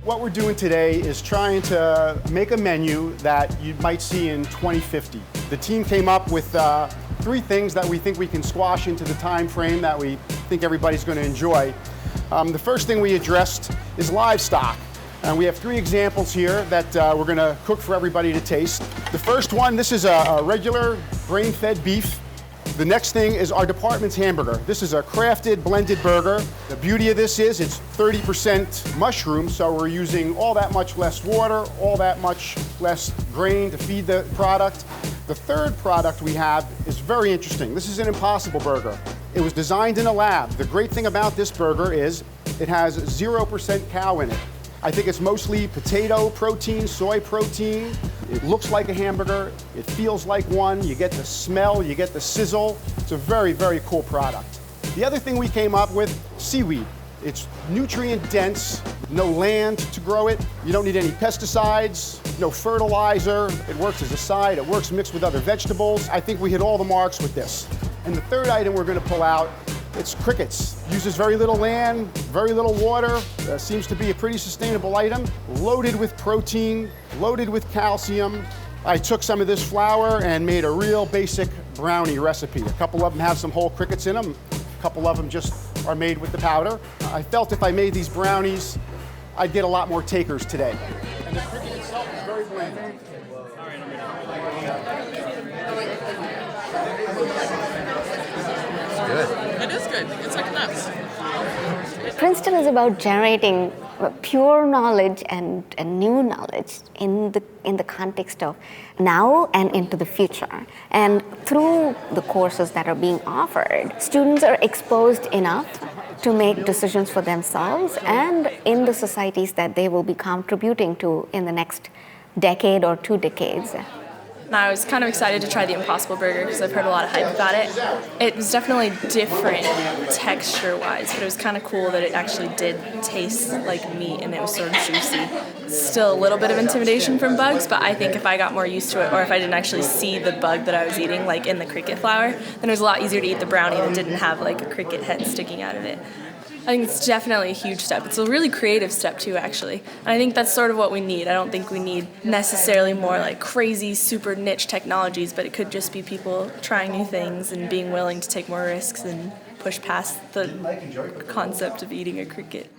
What we're doing today is trying to make a menu that you might see in 2050. The team came up with 3 things that we think we can squash into the time frame that we think everybody's going to enjoy. The first thing we addressed is livestock. And we have 3 examples here that we're going to cook for everybody to taste. The first one, this is a regular grain-fed beef. The next thing is our department's hamburger. This is a crafted, blended burger. The beauty of this is it's 30% mushroom, so we're using all that much less water, all that much less grain to feed the product. The third product we have is very interesting. This is an Impossible Burger. It was designed in a lab. The great thing about this burger is it has 0% cow in it. I think it's mostly potato protein, soy protein. It looks like a hamburger. It feels like one. You get the smell, you get the sizzle. It's a very, very cool product. The other thing we came up with, seaweed. It's nutrient dense, no land to grow it. You don't need any pesticides, no fertilizer. It works as a side. It works mixed with other vegetables. I think we hit all the marks with this. And the third item we're going to pull out, it's crickets. Uses very little land, very little water. Seems to be a pretty sustainable item. Loaded with protein, loaded with calcium. I took some of this flour and made a real basic brownie recipe. A couple of them have some whole crickets in them. A couple of them just are made with the powder. I felt if I made these brownies, I'd get a lot more takers today. And the cricket itself is very bland. It is good. It's like nuts. Princeton is about generating pure knowledge and new knowledge in the context of now and into the future. And through the courses that are being offered, students are exposed enough to make decisions for themselves and in the societies that they will be contributing to in the next decade or 2 decades. And I was kind of excited to try the Impossible Burger because I've heard a lot of hype about it. It was definitely different texture-wise, but it was kind of cool that it actually did taste like meat and it was sort of juicy. Still a little bit of intimidation from bugs, but I think if I got more used to it, or if I didn't actually see the bug that I was eating, like in the cricket flour, then it was a lot easier to eat the brownie that didn't have like a cricket head sticking out of it. I think it's definitely a huge step. It's a really creative step too, actually. And I think that's sort of what we need. I don't think we need necessarily more like crazy, super niche technologies, but it could just be people trying new things and being willing to take more risks and push past the concept of eating a cricket.